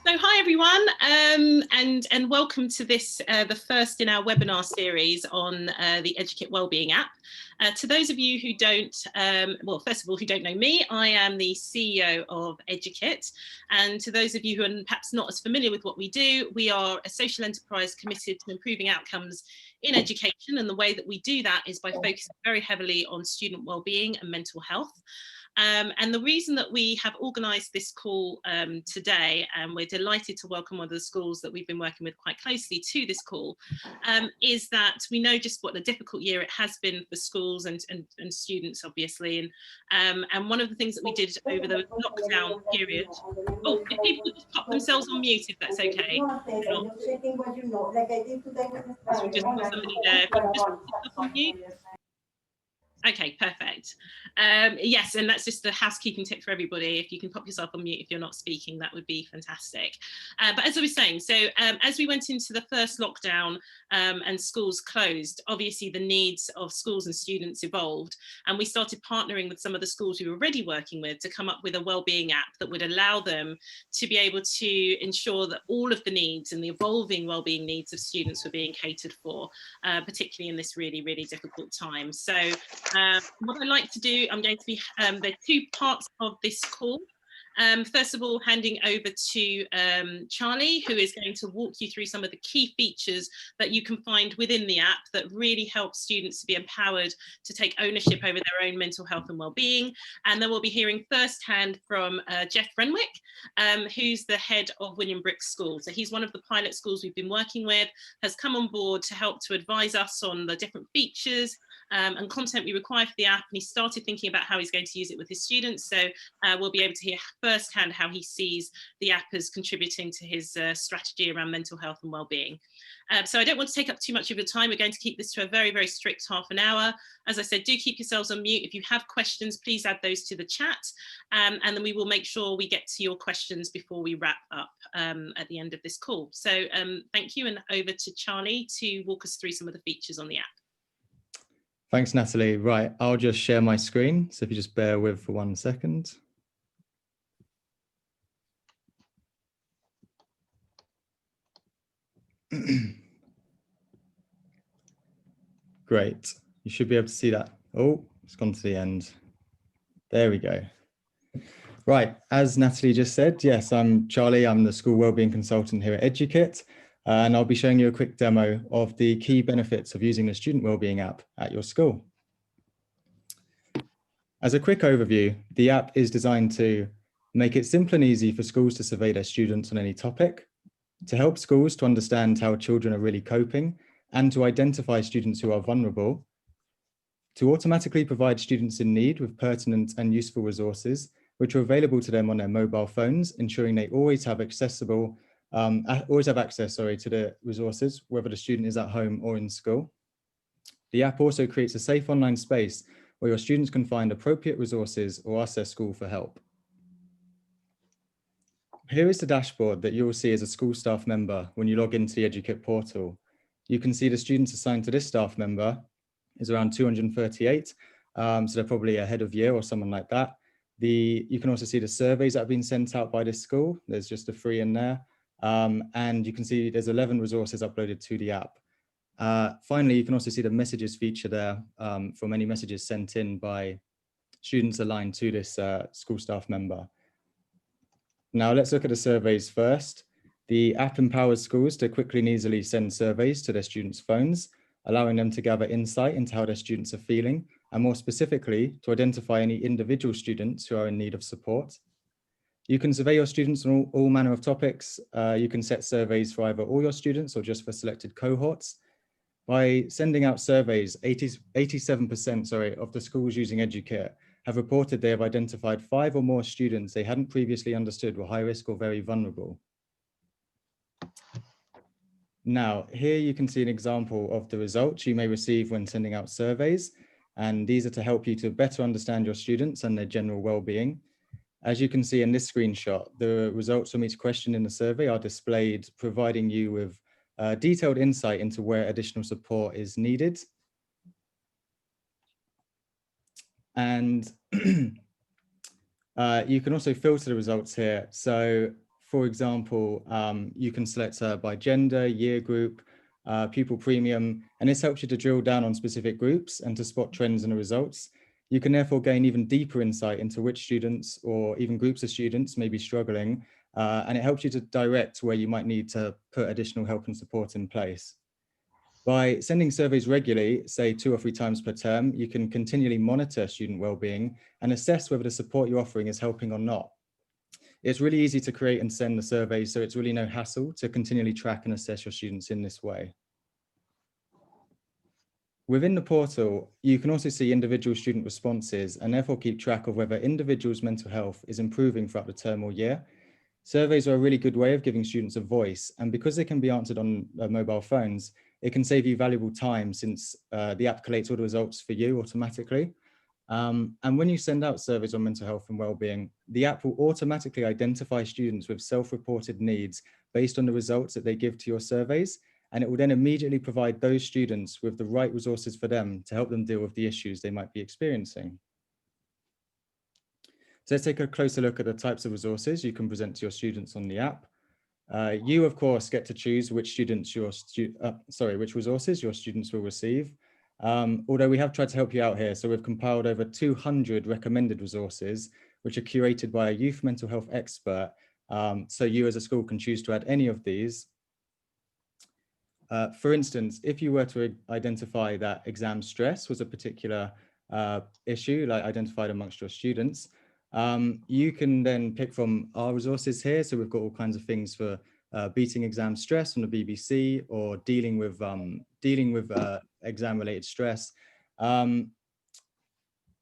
So hi everyone, and welcome to this, the first in our webinar series on the Educate Wellbeing app. To those of you who don't, well, first of all, who don't know me, I am the CEO of Educate. And to those of you who are perhaps not as familiar with what we do, we are a social enterprise committed to improving outcomes in education. And the way that we do that is by focusing very heavily on student wellbeing and mental health. And the reason that we have organised this call today, and we're delighted to welcome one of the schools that we've been working with quite closely to this call, is that we know just what a difficult year it has been for schools and students, obviously. And one of the things that we did over the lockdown period, oh, if people just pop themselves on mute, if that's okay. So we just got somebody there. If you just put yourself on mute. Okay, perfect. Yes, and that's just a housekeeping tip for everybody. If you can pop yourself on mute if you're not speaking, that would be fantastic. But as I was saying, so as we went into the first lockdown and schools closed, obviously the needs of schools and students evolved, and we started partnering with some of the schools we were already working with to come up with a wellbeing app that would allow them to be able to ensure that all of the needs and the evolving wellbeing needs of students were being catered for, particularly in this really, really difficult time. So what I like to do, I'm going to be, there are two parts of this call. First of all, handing over to Charlie, who is going to walk you through some of the key features that you can find within the app that really help students to be empowered to take ownership over their own mental health and well-being. And then we'll be hearing firsthand from Jeff Renwick, who's the head of William Briggs School. So he's one of the pilot schools we've been working with, has come on board to help to advise us on the different features and content we require for the app, and he started thinking about how he's going to use it with his students. So we'll be able to hear firsthand how he sees the app as contributing to his strategy around mental health and well-being. So I don't want to take up too much of your time. We're going to keep this to a very, very strict half an hour. As I said, do keep yourselves on mute. If you have questions, please add those to the chat, and then we will make sure we get to your questions before we wrap up at the end of this call. So thank you, and over to Charlie to walk us through some of the features on the app. Thanks, Natalie. Right, I'll just share my screen. So if you just bear with for 1 second. Great. You should be able to see that. Oh, it's gone to the end. There we go. Right, as Natalie just said, yes, I'm Charlie. I'm the school wellbeing consultant here at Educate, and I'll be showing you a quick demo of the key benefits of using the student wellbeing app at your school. As a quick overview, the app is designed to make it simple and easy for schools to survey their students on any topic, to help schools to understand how children are really coping, and to identify students who are vulnerable, to automatically provide students in need with pertinent and useful resources, which are available to them on their mobile phones, ensuring they always have access to the resources, whether the student is at home or in school. The app also creates a safe online space where your students can find appropriate resources or ask their school for help. Here is the dashboard that you will see as a school staff member when you log into the Educate portal. You can see the students assigned to this staff member is around 238, so they're probably ahead of year or someone like that. You can also see the surveys that have been sent out by this school. There's just a 3 in there, and you can see there's 11 resources uploaded to the app. Finally, you can also see the messages feature there from any messages sent in by students aligned to this school staff member. Now let's look at the surveys first. The app empowers schools to quickly and easily send surveys to their students' phones, allowing them to gather insight into how their students are feeling, and more specifically, to identify any individual students who are in need of support. You can survey your students on all manner of topics. You can set surveys for either all your students or just for selected cohorts. By sending out surveys, 87% of the schools using Educate have reported they have identified 5 or more students they hadn't previously understood were high risk or very vulnerable. Now, here you can see an example of the results you may receive when sending out surveys, and these are to help you to better understand your students and their general well-being. As you can see in this screenshot, the results from each question in the survey are displayed, providing you with detailed insight into where additional support is needed. And you can also filter the results here. So for example, you can select by gender, year group, pupil premium, and this helps you to drill down on specific groups and to spot trends in the results. You can therefore gain even deeper insight into which students or even groups of students may be struggling, and it helps you to direct where you might need to put additional help and support in place. By sending surveys regularly, say 2 or 3 times per term, you can continually monitor student well-being and assess whether the support you're offering is helping or not. It's really easy to create and send the surveys, so it's really no hassle to continually track and assess your students in this way. Within the portal, you can also see individual student responses and therefore keep track of whether individuals' mental health is improving throughout the term or year. Surveys are a really good way of giving students a voice, and because they can be answered on mobile phones, it can save you valuable time since the app collates all the results for you automatically. And when you send out surveys on mental health and well-being, the app will automatically identify students with self-reported needs based on the results that they give to your surveys, and it will then immediately provide those students with the right resources for them to help them deal with the issues they might be experiencing. So let's take a closer look at the types of resources you can present to your students on the app. You, of course, get to choose which which resources your students will receive. Although we have tried to help you out here, so we've compiled over 200 recommended resources, which are curated by a youth mental health expert. So you as a school can choose to add any of these. For instance, if you were to identify that exam stress was a particular issue, like identified amongst your students, you can then pick from our resources here. So we've got all kinds of things for beating exam stress from the BBC, or dealing with exam-related stress.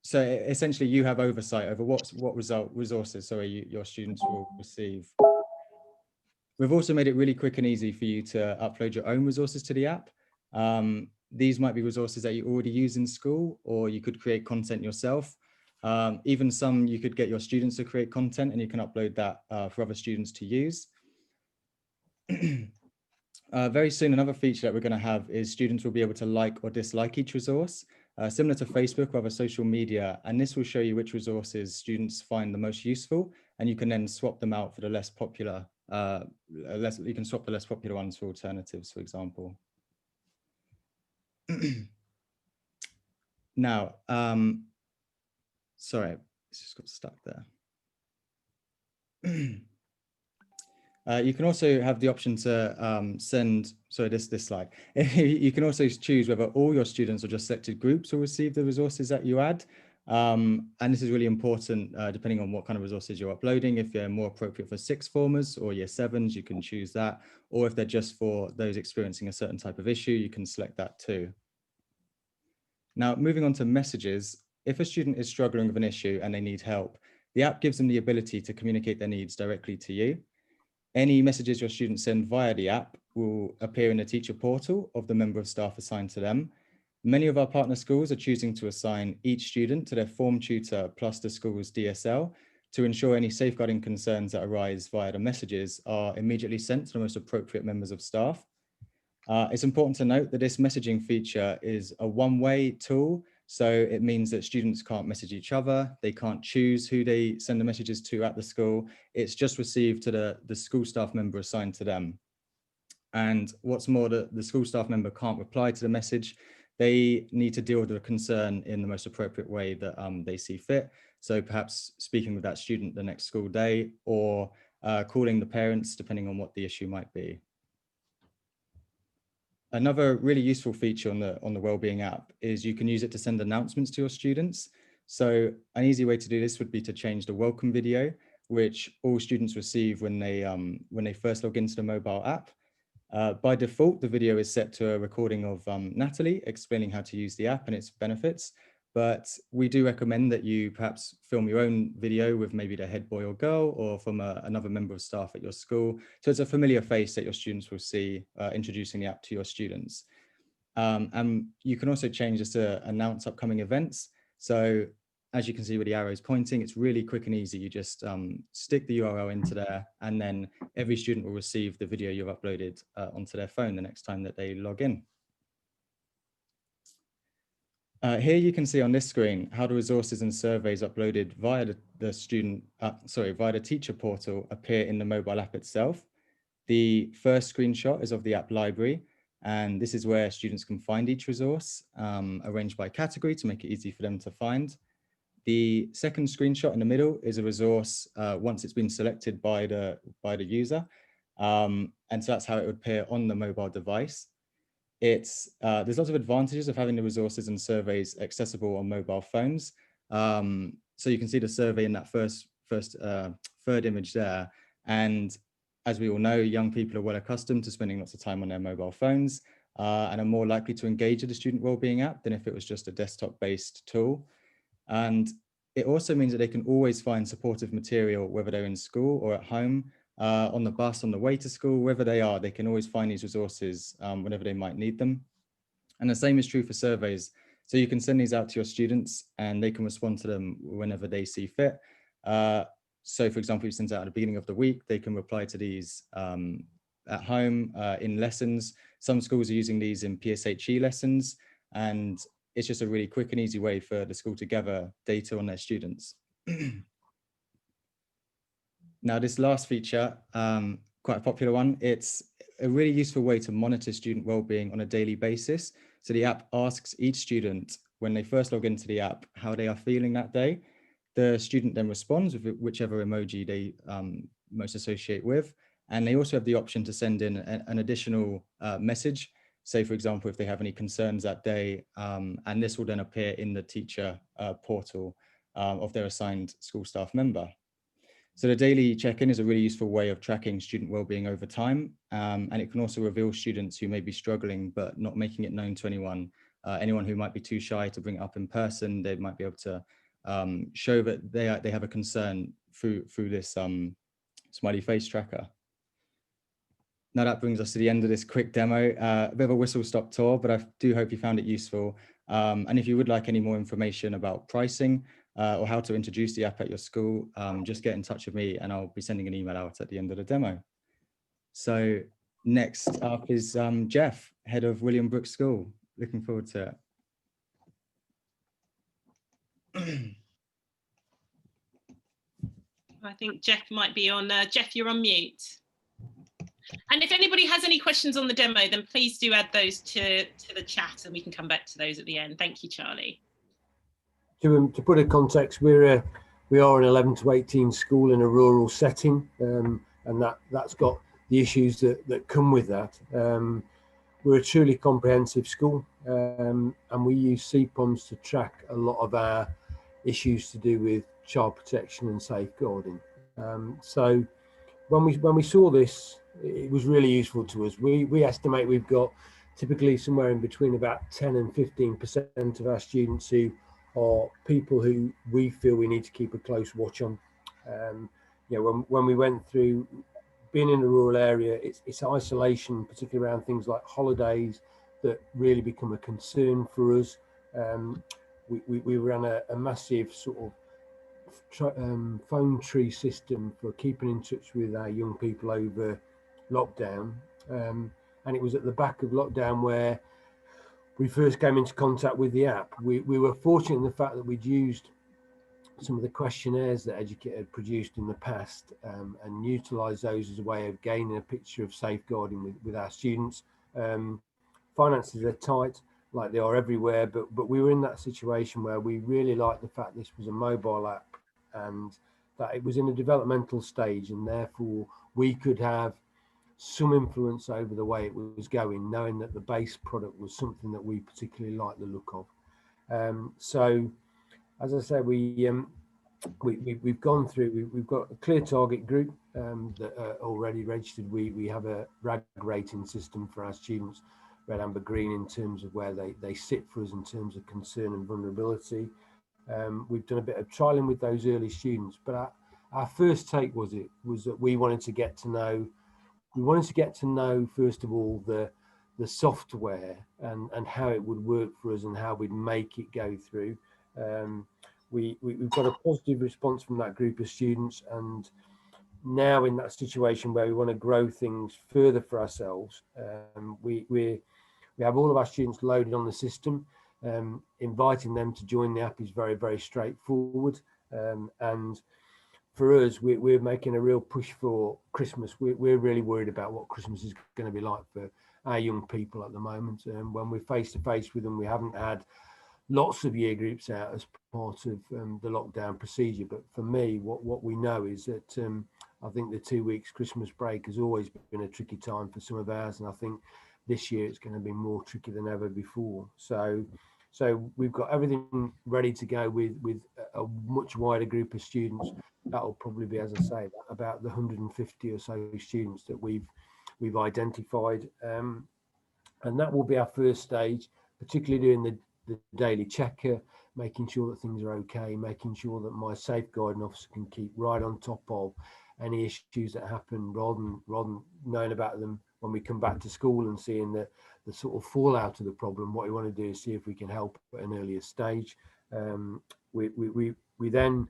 So essentially, you have oversight over what resources your students will receive. We've also made it really quick and easy for you to upload your own resources to the app. These might be resources that you already use in school, or you could create content yourself. Even some you could get your students to create content, and you can upload that for other students to use. Very soon, another feature that we're going to have is students will be able to like or dislike each resource, similar to Facebook or other social media. And this will show you which resources students find the most useful, and you can then swap them out for the less popular. You can swap the less popular ones for alternatives, for example. Now, sorry, it's just got stuck there. You can also have the option to send, sorry, this slide. You can also choose whether all your students or just selected groups will receive the resources that you add. And this is really important depending on what kind of resources you're uploading. If they're more appropriate for sixth formers or year sevens, you can choose that. Or if they're just for those experiencing a certain type of issue, you can select that too. Now, moving on to messages, if a student is struggling with an issue and they need help, the app gives them the ability to communicate their needs directly to you. Any messages your students send via the app will appear in the teacher portal of the member of staff assigned to them. Many of our partner schools are choosing to assign each student to their form tutor plus the school's DSL to ensure any safeguarding concerns that arise via the messages are immediately sent to the most appropriate members of staff. It's important to note that this messaging feature is a one-way tool. So it means that students can't message each other. They can't choose who they send the messages to at the school. It's just received to the school staff member assigned to them. And what's more, the school staff member can't reply to the message. They need to deal with the concern in the most appropriate way that they see fit. So perhaps speaking with that student the next school day, or calling the parents, depending on what the issue might be. Another really useful feature on the Wellbeing app is you can use it to send announcements to your students. So an easy way to do this would be to change the welcome video, which all students receive when they first log into the mobile app. By default, the video is set to a recording of Natalie explaining how to use the app and its benefits. But we do recommend that you perhaps film your own video with maybe the head boy or girl, or from another member of staff at your school. So it's a familiar face that your students will see introducing the app to your students. And you can also change this to announce upcoming events. So as you can see with the arrows pointing, it's really quick and easy. You just stick the URL into there, and then every student will receive the video you've uploaded onto their phone the next time that they log in. Here you can see on this screen how the resources and surveys uploaded via via the teacher portal appear in the mobile app itself. The first screenshot is of the app library, and this is where students can find each resource, arranged by category to make it easy for them to find. The second screenshot in the middle is a resource once it's been selected by the user, and so that's how it would appear on the mobile device. There's lots of advantages of having the resources and surveys accessible on mobile phones. So you can see the survey in that third image there. And as we all know, young people are well accustomed to spending lots of time on their mobile phones and are more likely to engage with the student wellbeing app than if it was just a desktop-based tool. And it also means that they can always find supportive material, whether they're in school or at home, on the bus, on the way to school, wherever they are, they can always find these resources whenever they might need them. And the same is true for surveys. So you can send these out to your students and they can respond to them whenever they see fit. So for example, if you send out at the beginning of the week, they can reply to these at home in lessons. Some schools are using these in PSHE lessons, and it's just a really quick and easy way for the school to gather data on their students. Now, this last feature, quite a popular one, it's a really useful way to monitor student wellbeing on a daily basis. So the app asks each student when they first log into the app how they are feeling that day. The student then responds with whichever emoji they most associate with. And they also have the option to send in an additional message. Say, for example, if they have any concerns that day, and this will then appear in the teacher portal of their assigned school staff member. So the daily check-in is a really useful way of tracking student wellbeing over time, and it can also reveal students who may be struggling but not making it known to anyone. Anyone who might be too shy to bring it up in person, they might be able to show that they have a concern through this smiley face tracker. Now that brings us to the end of this quick demo, a bit of a whistle-stop tour, but I do hope you found it useful. And if you would like any more information about pricing or how to introduce the app at your school, just get in touch with me and I'll be sending an email out at the end of the demo. So next up is Jeff, head of William Brooks School. Looking forward to it. I think Jeff might be on. Jeff, you're on mute. And if anybody has any questions on the demo, then please do add those to the chat and we can come back to those at the end. Thank you, Charlie. To put a context, we are an 11 to 18 school in a rural setting, and that's got the issues that come with that. We're a truly comprehensive school, and we use CPOMs to track a lot of our issues to do with child protection and safeguarding. So when we saw this, it was really useful to us. We estimate we've got typically somewhere in between about 10 and 15% of our students who are people who we feel we need to keep a close watch on. You know, when we went through being in a rural area, it's isolation, particularly around things like holidays, that really become a concern for us. We ran a massive sort of phone tree system for keeping in touch with our young people over lockdown, and it was at the back of lockdown where we first came into contact with the app. We were fortunate in the fact that we'd used some of the questionnaires that Educate had produced in the past, and utilised those as a way of gaining a picture of safeguarding with our students. Finances are tight, like they are everywhere, but we were in that situation where we really liked the fact this was a mobile app and that it was in a developmental stage, and therefore we could have some influence over the way it was going, knowing that the base product was something that we particularly liked the look of. So, as I say, we've gone through. We've got a clear target group that are already registered. We have a RAG rating system for our students, red, amber, green, in terms of where they sit for us in terms of concern and vulnerability. We've done a bit of trialing with those early students, but our first take was that we wanted to get to know. We wanted to get to know, first of all, the software and how it would work for us and how we'd make it go through. We've got a positive response from that group of students, and now in that situation where we want to grow things further for ourselves, we have all of our students loaded on the system. Inviting them to join the app is very, very straightforward. And for us, we're making a real push for Christmas. We're really worried about what Christmas is going to be like for our young people at the moment. And when we're face to face with them, we haven't had lots of year groups out as part of the lockdown procedure. But for me, what we know is that I think the 2 weeks Christmas break has always been a tricky time for some of ours. And I think this year it's going to be more tricky than ever before. So we've got everything ready to go with a much wider group of students. That'll probably be, as I say, about the 150 or so students that we've identified. And that will be our first stage, particularly doing the daily checker, making sure that things are okay, making sure that my safeguarding officer can keep right on top of any issues that happen, rather than knowing about them when we come back to school and seeing the sort of fallout of the problem. What we want to do is see if we can help at an earlier stage. We then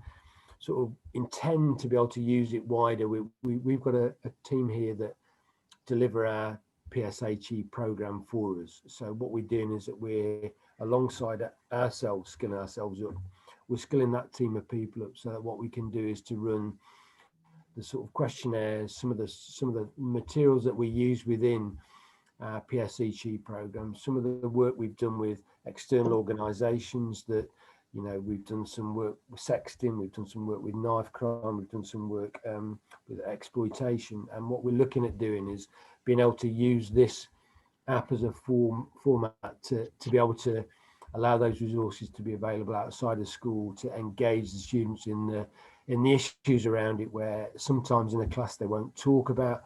sort of intend to be able to use it wider. We've got a team here that deliver our PSHE program for us. So what we're doing is that we're alongside ourselves, skilling ourselves up. We're skilling that team of people up so that what we can do is to run the sort of questionnaires, some of the materials that we use within our PSHE program, some of the work we've done with external organisations that, you know, we've done some work with sexting, we've done some work with knife crime, we've done some work with exploitation. And what we're looking at doing is being able to use this app as a format to be able to allow those resources to be available outside of school, to engage the students in the issues around it, where sometimes in a class they won't talk about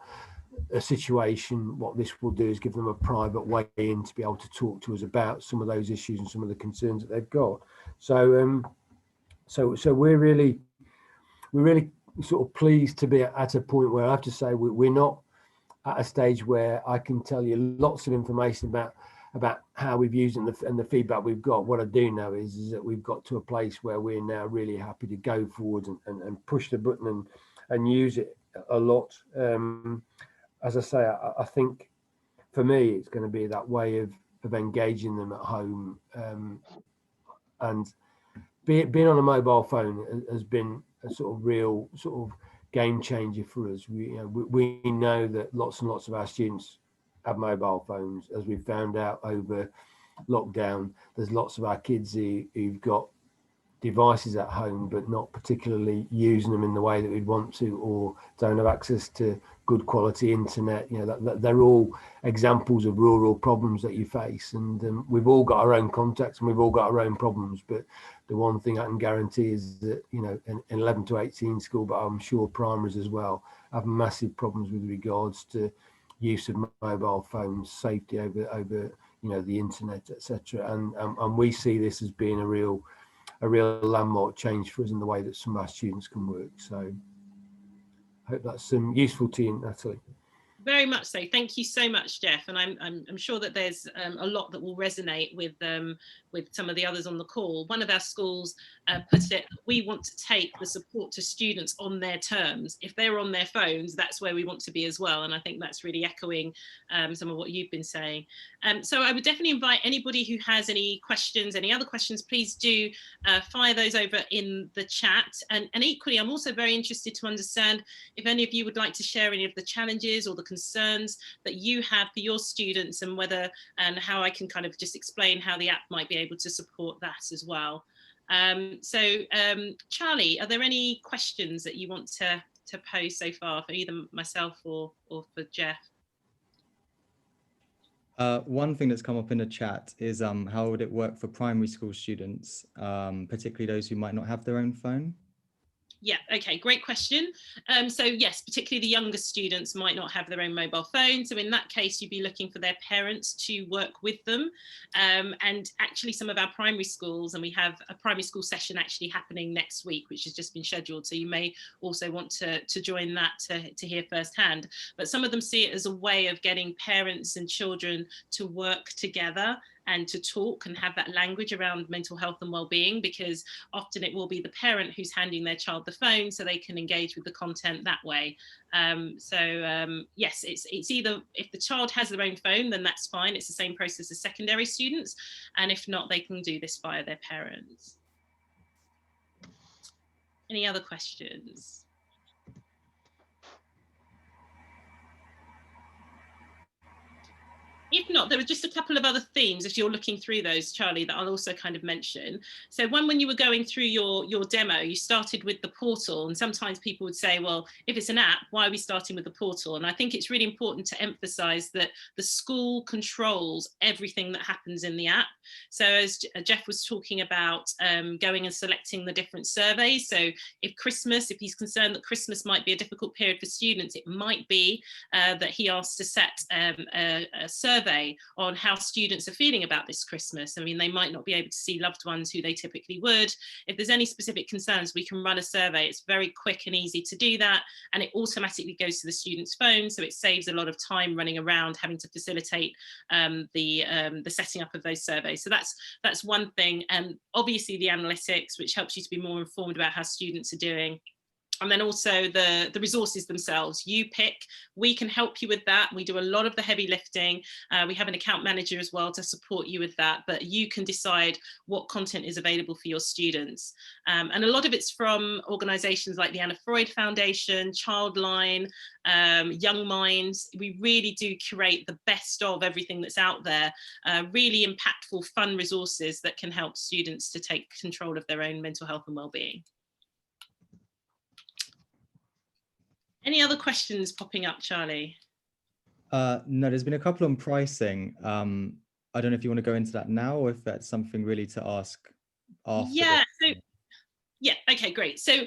a situation. What this will do is give them a private way in to be able to talk to us about some of those issues and some of the concerns that they've got. So we're really sort of pleased to be at a point where I have to say we're not at a stage where I can tell you lots of information about how we've used it and the feedback we've got. What I do know is that we've got to a place where we're now really happy to go forward and push the button and use it a lot. As I say, I think for me, it's going to be that way of engaging them at home. And being on a mobile phone has been a sort of real sort of game changer for us. We know that lots and lots of our students have mobile phones. As we found out over lockdown, there's lots of our kids who've got devices at home but not particularly using them in the way that we'd want to, or don't have access to good quality internet. You know, that they're all examples of rural problems that you face, and we've all got our own contexts and we've all got our own problems. But the one thing I can guarantee is that, you know, in 11 to 18 school, but I'm sure primaries as well, have massive problems with regards to use of mobile phones, safety over you know, the internet, etc. And we see this as being a real landmark change for us in the way that some of our students can work. So I hope that's useful to you, Natalie. Very much so. Thank you so much, Jeff. And I'm sure that there's a lot that will resonate with some of the others on the call. One of our schools put it, we want to take the support to students on their terms. If they're on their phones, that's where we want to be as well. And I think that's really echoing some of what you've been saying. So I would definitely invite anybody who has any questions, any other questions, please do fire those over in the chat. And equally, I'm also very interested to understand if any of you would like to share any of the challenges or the concerns that you have for your students, and whether and how I can kind of just explain how the app might be able to support that as well. Charlie, are there any questions that you want to pose so far for either myself or for Jeff? One thing that's come up in the chat is how would it work for primary school students, particularly those who might not have their own phone? Yeah, okay, great question. So yes, particularly the younger students might not have their own mobile phone. So in that case, you'd be looking for their parents to work with them. And actually some of our primary schools, and we have a primary school session actually happening next week, which has just been scheduled. So you may also want to join that to hear firsthand. But some of them see it as a way of getting parents and children to work together and to talk and have that language around mental health and well-being, because often it will be the parent who's handing their child the phone so they can engage with the content that way. Yes, it's either, if the child has their own phone, then that's fine. It's the same process as secondary students. And if not, they can do this via their parents. Any other questions? If not, there were just a couple of other themes, if you're looking through those, Charlie, that I'll also kind of mention. So when you were going through your demo, you started with the portal, and sometimes people would say, well, if it's an app, why are we starting with the portal? And I think it's really important to emphasize that the school controls everything that happens in the app. So as Jeff was talking about, going and selecting the different surveys. So if he's concerned that Christmas might be a difficult period for students, it might be that he asks to set a survey on how students are feeling about this Christmas. I mean, they might not be able to see loved ones who they typically would. If there's any specific concerns, we can run a survey. It's very quick and easy to do that, and it automatically goes to the student's phone, so it saves a lot of time running around having to facilitate the setting up of those surveys. So that's one thing. And obviously the analytics, which helps you to be more informed about how students are doing. And then also the resources themselves. You pick, we can help you with that. We do a lot of the heavy lifting. We have an account manager as well to support you with that, but you can decide what content is available for your students. And a lot of it's from organizations like the Anna Freud Foundation, Childline, Young Minds. We really do curate the best of everything that's out there, really impactful, fun resources that can help students to take control of their own mental health and well-being. Any other questions popping up, Charlie? No, there's been a couple on pricing. I don't know if you want to go into that now, or if that's something really to ask after. Yeah, yeah, okay, great. So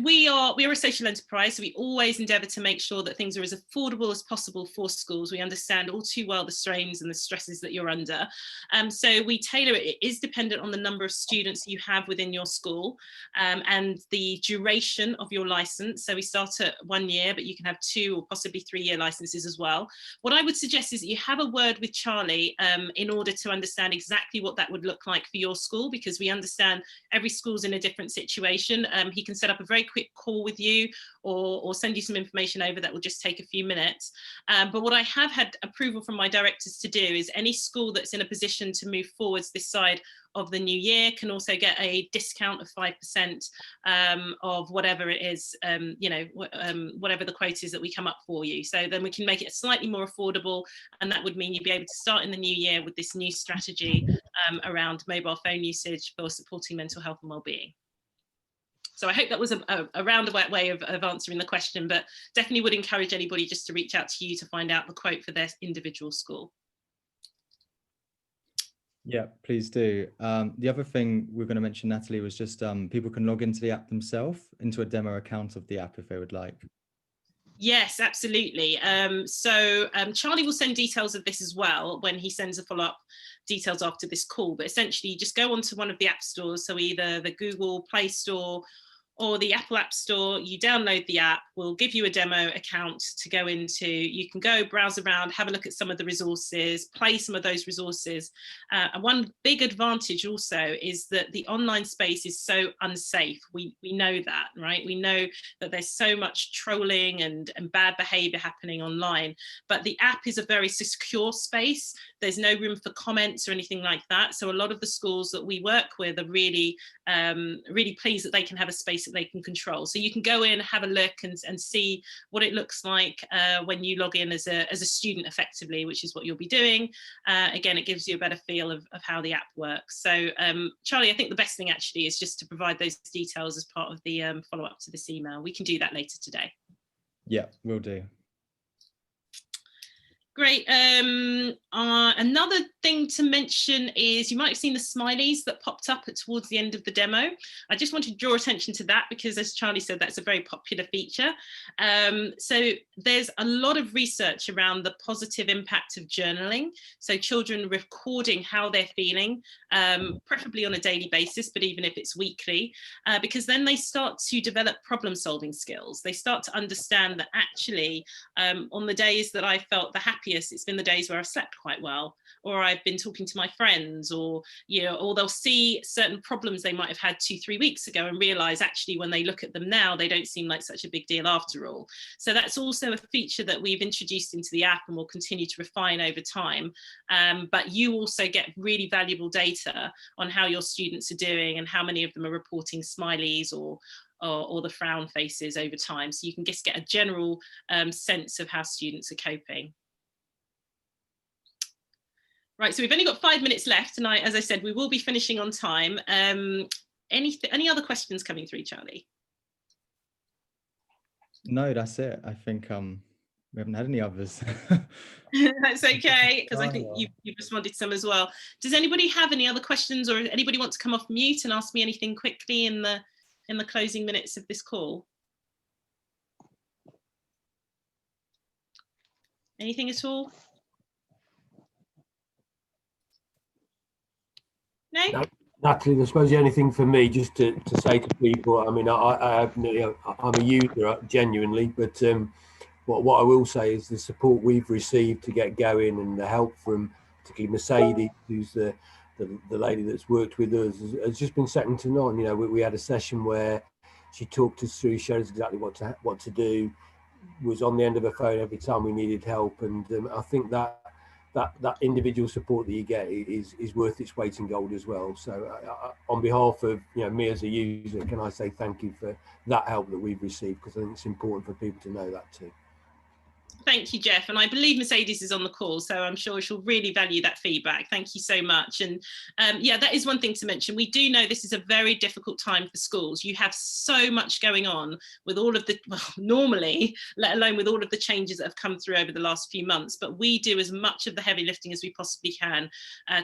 we're a social enterprise, so we always endeavour to make sure that things are as affordable as possible for schools. We understand all too well the strains and the stresses that you're under. So we tailor it. It is dependent on the number of students you have within your school, and the duration of your license. So we start at 1 year, but you can have 2 or possibly 3-year licenses as well. What I would suggest is that you have a word with Charlie in order to understand exactly what that would look like for your school, because we understand every school's in a different situation. He can set up a very quick call with you, or send you some information over that will just take a few minutes. But what I have had approval from my directors to do is any school that's in a position to move forwards this side of the new year can also get a discount of 5% of whatever it is, whatever the quote is that we come up for you. So then we can make it slightly more affordable, and that would mean you'd be able to start in the new year with this new strategy around mobile phone usage for supporting mental health and well-being. So I hope that was a roundabout way of answering the question, but definitely would encourage anybody just to reach out to you to find out the quote for their individual school. Yeah, please do. The other thing we're going to mention, Natalie, was just people can log into the app themselves, into a demo account of the app if they would like. Yes, absolutely. Charlie will send details of this as well when he sends a follow-up details after this call. But essentially, you just go onto one of the app stores, so either the Google Play Store or the Apple App Store, you download the app, we'll give you a demo account to go into. You can go browse around, have a look at some of the resources, play some of those resources. And one big advantage also is that the online space is so unsafe. We know that, right? We know that there's so much trolling and bad behavior happening online, but the app is a very secure space. There's no room for comments or anything like that. So a lot of the schools that we work with are really, really pleased that they can have a space that they can control. So you can go in, have a look and see what it looks like when you log in as a student effectively, which is what you'll be doing. Again, it gives you a better feel of how the app works. So Charlie, I think the best thing actually is just to provide those details as part of the follow-up to this email. We can do that later today. Yeah, will do. Great. Another thing to mention is you might have seen the smileys that popped up towards the end of the demo. I just wanted to draw attention to that because, as Charlie said, that's a very popular feature. So there's a lot of research around the positive impact of journaling. So children recording how they're feeling, preferably on a daily basis, but even if it's weekly, because then they start to develop problem-solving skills. They start to understand that actually on the days that I felt the happiest, it's been the days where I've slept quite well, or I've been talking to my friends, or, you know, or they'll see certain problems they might have had 2-3 weeks ago and realize actually when they look at them now, they don't seem like such a big deal after all. So that's also a feature that we've introduced into the app and will continue to refine over time. But you also get really valuable data on how your students are doing and how many of them are reporting smileys or the frown faces over time. So you can just get a general sense of how students are coping. Right, so we've only got 5 minutes left, and as I said, we will be finishing on time. Any other questions coming through, Charlie? No, that's it. I think we haven't had any others. That's okay, because I think you've responded to some as well. Does anybody have any other questions, or anybody want to come off mute and ask me anything quickly in the closing minutes of this call? Anything at all? No? Natalie, I suppose the only thing for me just to say to people, I mean, I'm a user genuinely, but what I will say is the support we've received to get going and the help from particularly Mercedes, who's the lady that's worked with us, has just been second to none. You know, we had a session where she talked us through, showed us exactly what to do, was on the end of her phone every time we needed help, and I think that individual support that you get is worth its weight in gold as well. So on behalf of me as a user, can I say thank you for that help that we've received, because I think it's important for people to know that too. Thank you, Jeff. And I believe Mercedes is on the call, so I'm sure she'll really value that feedback. Thank you so much. And yeah, that is one thing to mention. We do know this is a very difficult time for schools. You have so much going on with all of the, well, normally, let alone with all of the changes that have come through over the last few months. But we do as much of the heavy lifting as we possibly can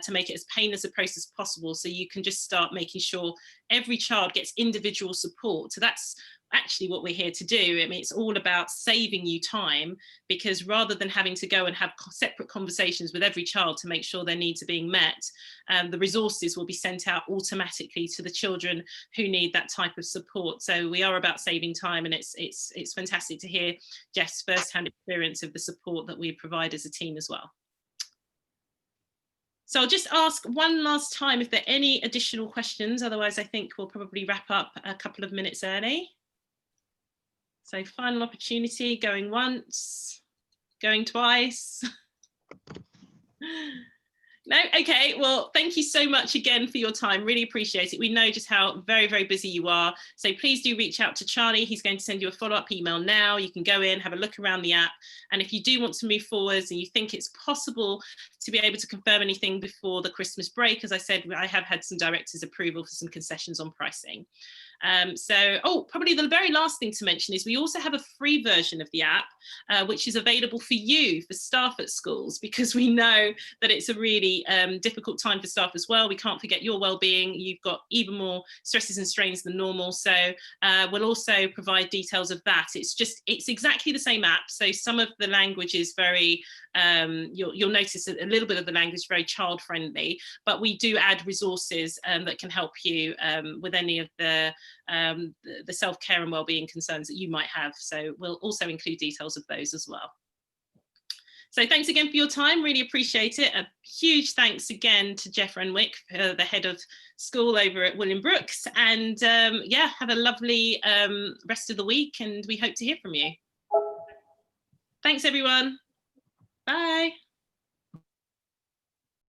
to make it as painless a process as possible. So you can just start making sure every child gets individual support. So that's actually what we're here to do. I mean, it's all about saving you time, because rather than having to go and have separate conversations with every child to make sure their needs are being met, the resources will be sent out automatically to the children who need that type of support. So we are about saving time, and it's fantastic to hear Jeff's first-hand experience of the support that we provide as a team as well. So I'll just ask one last time if there are any additional questions. Otherwise, I think we'll probably wrap up a couple of minutes early. So final opportunity, going once, going twice. No, okay, well, thank you so much again for your time. Really appreciate it. We know just how very, very busy you are. So please do reach out to Charlie. He's going to send you a follow-up email now. You can go in, have a look around the app. And if you do want to move forwards and you think it's possible to be able to confirm anything before the Christmas break, as I said, I have had some directors' approval for some concessions on pricing. Probably the very last thing to mention is we also have a free version of the app, which is available for you, for staff at schools, because we know that it's a really difficult time for staff as well. We can't forget your well-being. You've got even more stresses and strains than normal. So we'll also provide details of that. It's exactly the same app. So some of the language is very, you'll notice a little bit of the language is very child friendly, but we do add resources that can help you with any of the self-care and well-being concerns that you might have. So we'll also include details of those as well. So thanks again for your time, really appreciate it. A huge thanks again to Jeff Renwick, the head of school over at William Brookes, and yeah, have a lovely rest of the week, and we hope to hear from you. Thanks everyone, bye.